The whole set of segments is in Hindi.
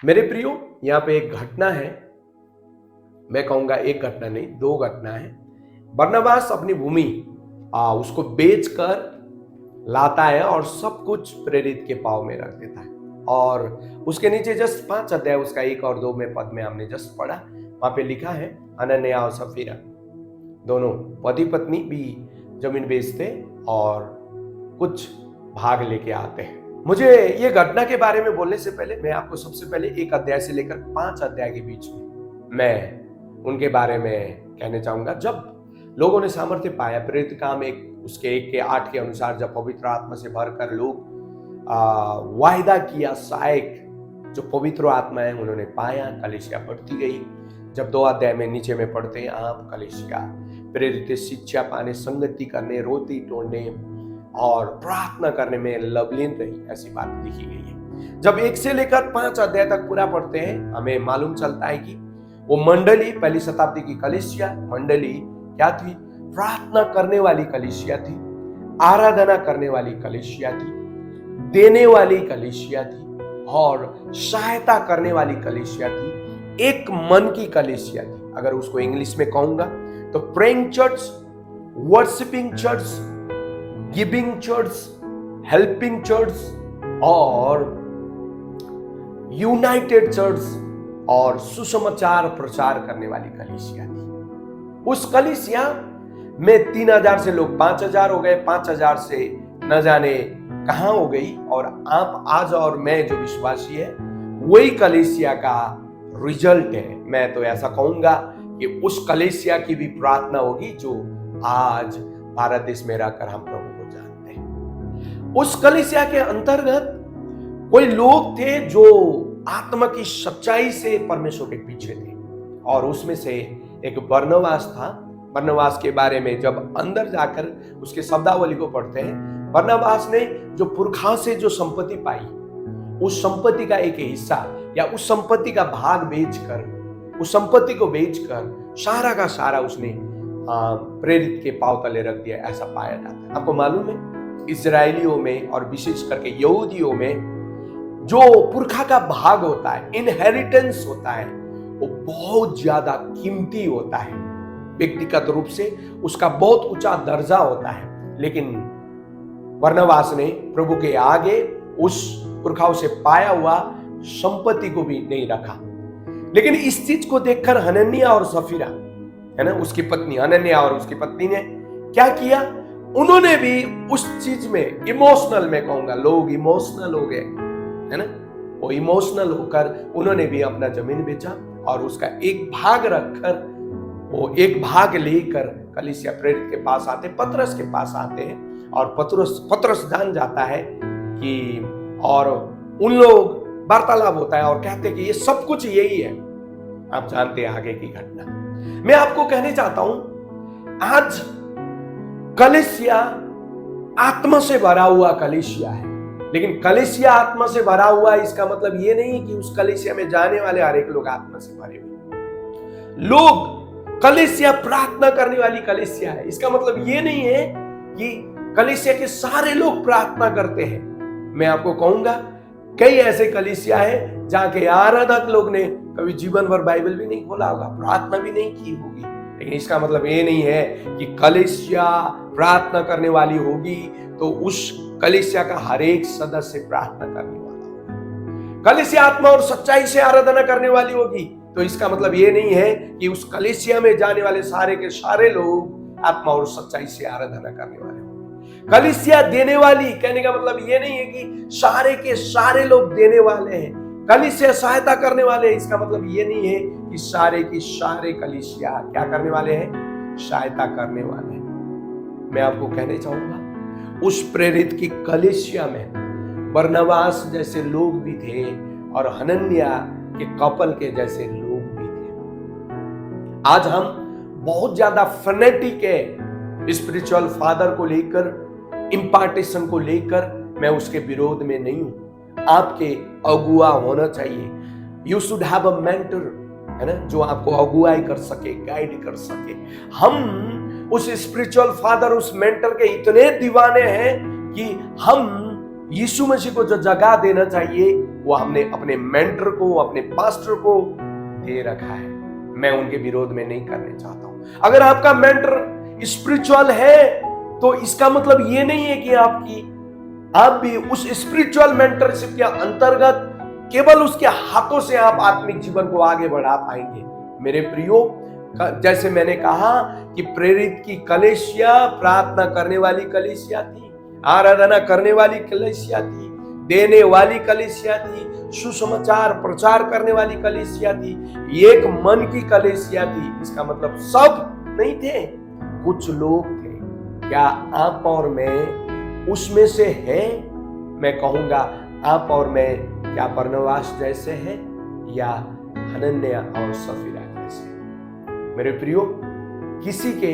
मेरे प्रियो, यहाँ पे एक घटना है। मैं कहूंगा एक घटना नहीं, दो घटना है। बरनबास अपनी भूमि उसको बेचकर लाता है और सब कुछ प्रेरित के पाँव में रख देता है। और उसके नीचे जस्ट 5 अध्याय, उसका 1 और 2 में पद में हमने जस्ट पढ़ा, वहां पे लिखा है हनन्याह और सफीरा दोनों पति पत्नी भी जमीन बेचते और कुछ भाग लेके आते हैं। मुझे ये घटना के बारे में बोलने से पहले मैं आपको सबसे पहले 1 अध्याय से लेकर 5 अध्याय के बीच में मैं उनके बारे में कहना चाहूंगा। जब लोगों ने सामर्थ्य पाया, प्रेरित काम उसके 1 के 8 के अनुसार, जब पवित्र आत्मा से भरकर लोग वायदा किया सहायक जो पवित्र आत्मा है उन्होंने पाया, कलीसिया बढ़ती गई। जब 2 अध्याय में नीचे में पढ़ते हैं आप, कलीसिया प्रेरित शिक्षा पाने, संगति करने, रोटी तोड़ने और प्रार्थना करने में लवलीन रही, ऐसी बात लिखी गई है। जब 1 से लेकर 5 अध्याय तक पूरा पढ़ते हैं, हमें मालूम चलता है कि वो मंडली, पहली शताब्दी की कलीसिया मंडली क्या थी? प्रार्थना करने वाली कलीसिया थी, आराधना करने वाली कलीसिया थी, देने वाली कलीसिया थी और सहायता करने वाली कलीसिया थी, एक मन की कलीसिया थी। अगर उसको इंग्लिश में कहूंगा तो praying church, worshipping church, giving church, helping church और यूनाइटेड चर्च और सुसमाचार प्रचार करने वाली कलीसिया थी। उस कलीसिया में 3000 से लोग 5000 हो गए, 5000 से न जाने कहां हो गई। और आप आज और मैं जो विश्वासी है, वही कलीसिया का रिजल्ट है। मैं तो ऐसा कहूंगा कि उस कलीसिया की भी प्रार्थना होगी जो आज भारत देश में रहकर हम प्रभु को जानते हैं। उस कलीसिया के अंतर्गत कोई लोग थे जो आत्मा की सच्चाई से परमेश्वर के पीछे थे और उसमें से एक बरनबास था। बरनबास के बारे में जब अंदर जाकर उसके शब्दावली को पढ़ते हैं, बरनबास ने जो पुरखा से जो संपत्ति पाई, उस संपत्ति का एक हिस्सा या उस संपत्ति का भाग बेचकर, उस संपत्ति को बेचकर सारा का सारा उसने प्रेरित के पांव तले रख दिया, ऐसा पाया जाता है। आपको मालूम है, इजरायलियों में और विशेष करके यहूदियों में जो पुरखा का भाग होता है, इनहेरिटेंस होता है, वो बहुत ज्यादा कीमती होता है। व्यक्तिगत रूप से उसका बहुत ऊंचा दर्जा होता है। लेकिन बरनबास ने प्रभु के आगे उस पुरखाओं से पाया हुआ संपत्ति को भी नहीं रखा। लेकिन इस चीज को देखकर हनन्याह और सफीरा, है ना, उसकी पत्नी हनन्याह और उसकी पत्नी ने क्या किया? उन्होंने भी उस चीज में इमोशनल, मैं कहूंगा लोग इमोशनल हो गए, है ना, वो इमोशनल होकर उन्होंने भी अपना जमीन बेचा और उसका एक भाग रखकर, वो एक भाग लेकर कलीसिया प्रेरित के पास आते, पतरस के पास आते हैं और पतरस जान जाता है कि, और उन लोग वार्तालाप होता है और कहते हैं कि ये सब कुछ यही है। आप जानते हैं आगे की घटना। मैं आपको कहने चाहता हूं, आज कलीसिया आत्मा से भरा हुआ कलीसिया है। लेकिन कलीसिया आत्मा से भरा हुआ, इसका मतलब ये नहीं कि उस कलीसिया में जाने वाले हर एक लोग आत्मा से भरे हुए लोग। कलीसिया प्रार्थना करने वाली कलीसिया है, इसका मतलब ये नहीं है कि कलीसिया के सारे लोग प्रार्थना करते हैं। मैं आपको कहूंगा, कई ऐसे कलीसिया है जहां के आराधक लोग ने कभी जीवन भर बाइबल भी नहीं खोला होगा, प्रार्थना भी नहीं की होगी। लेकिन इसका मतलब ये नहीं है कि कलीसिया प्रार्थना करने वाली होगी तो उस कलीसिया का हर एक सदस्य प्रार्थना करने वाला होगा। कलीसिया आत्मा और सच्चाई से आराधना करने वाली होगी तो इसका मतलब ये नहीं है कि उस कलीसिया में जाने वाले सारे के सारे लोग आत्मा और सच्चाई से आराधना करने वाले होंगे। कलीसिया देने वाली, कहने का मतलब ये नहीं है कि सारे के सारे लोग देने वाले हैं। कलीसिया सहायता करने वाले हैं, इसका मतलब ये नहीं है कि सारे की सारे कलीसिया क्या करने वाले हैं? सहायता करने वाले हैं। मैं आपको कहने चाहूंगा, उस प्रेरित की कलीसिया में बरनबास जैसे लोग भी थे और हनन्याह के कपल के जैसे लोग भी थे। आज हम बहुत ज्यादा फनेटिक है स्पिरिचुअल फादर को लेकर, इंपार्टेशन को लेकर। मैं उसके विरोध में नहीं हूं। आपके अगुआ होना चाहिए। You should have a mentor, है ना, जो आपको अगुवाई कर सके, गाइड कर सके। हम उस स्पिरिचुअल फादर, उस मेंटर के इतने दीवाने हैं कि हम यीशु मसीह को जो जगह देना चाहिए वो हमने अपने मेंटर को, अपने पास्टर को दे रखा है। मैं उनके विरोध में नहीं करने चाहता हूं। अगर आपका मेंटर स्पिरिचुअल है तो इसका मतलब ये नहीं है कि आप भी उस स्पिरिचुअल मेंटरशिप के अंतर्गत केवल उसके हाथों से आप आत्मिक जीवन को आगे बढ़ा पाएंगे। मेरे प्रियो, जैसे मैंने कहा कि प्रेरित की कलीसिया प्रार्थना करने वाली कलीसिया थी, आराधना करने वाली कलीसिया थी, देने वाली कलीसिया थी, सुसमाचार प्रचार करने वाली कलीसिया थी, एक मन की कलीसिया थी। इसका मतलब सब नहीं थे, कुछ लोग थे। क्या आप और मैं उसमें से है? मैं कहूंगा आप और मैं क्या बरनबास जैसे हैं या हनन्याह और सफीरा जैसे? मेरे प्रियो, किसी के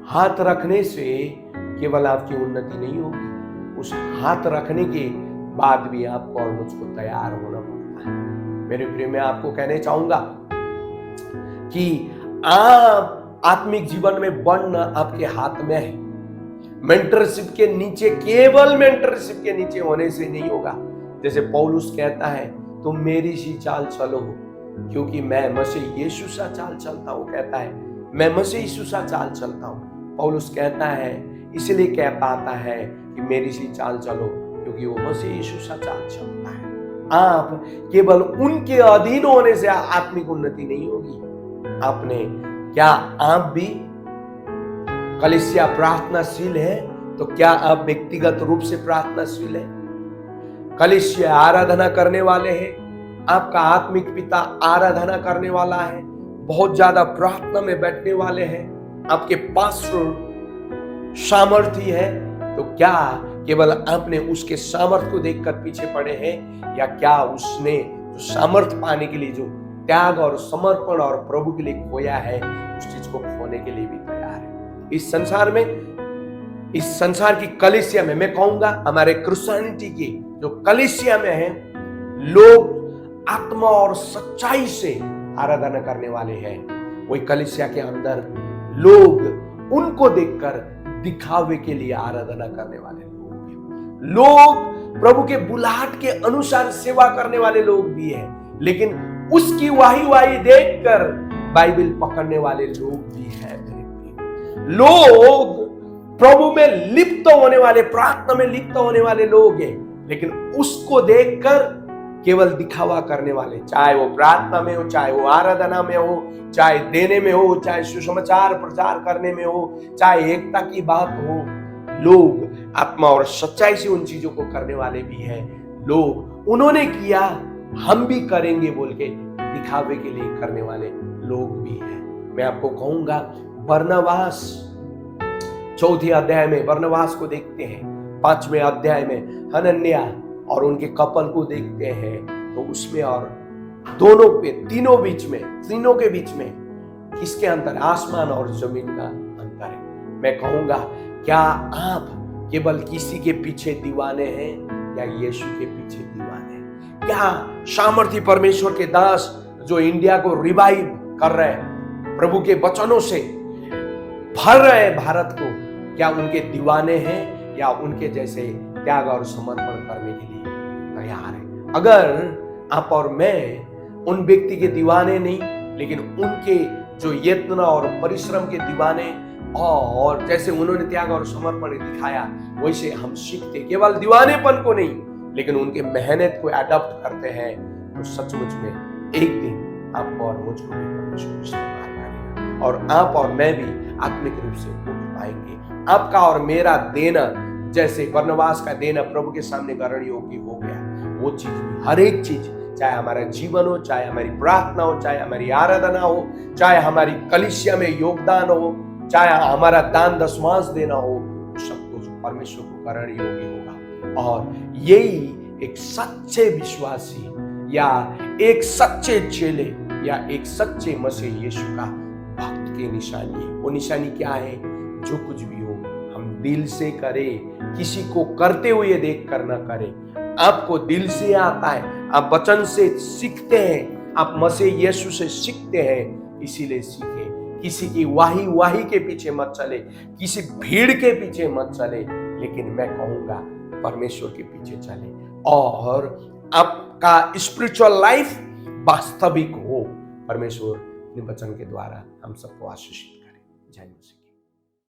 हाथ रखने से केवल आपकी उन्नति नहीं होगी, उस हाथ रखने के बाद भी आपको और मुझको तैयार होना पड़ता है। मेरे प्रियो, मैं आपको कहने चाहूंगा कि आप आत्मिक जीवन में बढ़ना आपके हाथ में है। मेंटरशिप के नीचे, केवल मेंटरशिप के नीचे होने से नहीं होगा। जैसे पौलुस कहता है, तुम मेरी सी चाल चलो क्योंकि मैं मसीह यीशु सा चाल चलता हूं। कहता है मैं मसीह यीशु सा चाल चलता हूं। पौलुस कहता है, इसलिए कह पाता है कि मेरी सी चाल चलो क्योंकि वो मसीह यीशु सा चाल चलता है। आप केवल उनके अधीन होने से आत्मिक उन्नति नहीं होगी। आपने क्या आप भी कलीसिया प्रार्थनाशील है? तो क्या आप व्यक्तिगत रूप से प्रार्थनाशील है? कलीसिया आराधना करने वाले हैं, आपका आत्मिक पिता आराधना करने वाला है, बहुत ज्यादा प्रार्थना में बैठने वाले हैं, आपके पास सामर्थ्य है, तो क्या केवल आपने उसके सामर्थ्य को देखकर पीछे पड़े हैं या क्या उसने जो सामर्थ्य पाने के लिए जो त्याग और समर्पण और प्रभु के लिए खोया है उस चीज को खोने के लिए भी तैयार है? इस संसार में, इस संसार की कलीसिया में, मैं कहूंगा हमारे क्रिश्चियनिटी की जो कलीसिया में है, लोग आत्मा और सच्चाई से आराधना करने वाले हैं। वही कलीसिया के अंदर लोग उनको देखकर दिखावे के लिए आराधना करने वाले लोग हैं। लोग प्रभु के बुलाहट के अनुसार सेवा करने वाले लोग भी हैं, लेकिन उसकी वाही देखकर बाइबल पकड़ने वाले लोग भी हैं। लोग प्रभु में लिप्त होने वाले, प्रार्थना में लिप्त होने वाले लोग हैं, लेकिन उसको देखकर केवल दिखावा करने वाले, चाहे वो प्रार्थना में हो, चाहे वो आराधना में हो, चाहे देने में हो, चाहे सुसमाचार प्रचार करने में हो, चाहे एकता की बात हो, लोग आत्मा और सच्चाई से उन चीजों को करने वाले भी हैं। लोग उन्होंने किया हम भी करेंगे बोल के दिखावे के लिए करने वाले लोग भी हैं। मैं आपको कहूंगा, बरनबास 4 अध्याय में बरनबास को देखते हैं, 5वें अध्याय में हनन्याह और उनके कपल को देखते हैं, तो उसमें और दोनों पे, तीनों के बीच में किसके अंतर? आसमान और जमीन का अंतर है। मैं कहूंगा, क्या आप केवल किसी के पीछे दीवाने हैं या यीशु के पीछे दीवाने हैं? क्या सामर्थी परमेश्वर के दास जो इंडिया को रिवाइव कर रहे हैं, प्रभु के वचनों से भर रहे हैं भारत को, क्या उनके दीवाने हैं या उनके जैसे त्याग और समर्पण करने के लिए तैयार है? अगर आप और मैं उन व्यक्ति के दीवाने नहीं, लेकिन उनके जो यत्न और परिश्रम के दीवाने, और जैसे उन्होंने त्याग और समर्पण दिखाया वैसे हम सीखते, केवल दीवानेपन को नहीं लेकिन उनके मेहनत को अडॉप्ट करते हैं, तो सचमुच में एक दिन आपको और मुझको भी परमेश्वर इस्तेमाल करेगा और आप और मैं भी आत्मिक रूप से उठ पाएंगे। आपका और मेरा देना, जैसे बरनबास का देना प्रभु के सामने ग्रहण योग्य हो गया, वो चीज, हर एक चीज, चाहे हमारा जीवन हो, चाहे हमारी प्रार्थना हो, चाहे हमारी आराधना हो, चाहे हमारी कलीसिया में योगदान हो, चाहे हमारा दान दशमांश देना हो, सब कुछ परमेश्वर को ग्रहण योग्य होगा। और यही एक सच्चे विश्वासी या एक सच्चे चेले या एक सच्चे मसीह यीशु का भक्त की निशानी है। वो निशानी क्या है? जो कुछ भी हो हम दिल से करें, किसी को करते हुए देख कर ना करें। आपको दिल से आता है, आप वचन से सीखते हैं, आप मसीह यीशु से सीखते हैं, इसीलिए सीखे। किसी की वाही के पीछे मत चले, किसी भीड़ के पीछे मत चले, लेकिन मैं कहूंगा परमेश्वर के पीछे चले और आपका स्पिरिचुअल लाइफ वास्तविक हो। परमेश्वर अपने वचन के द्वारा हम सबको आशीषित करें। जय मसीह।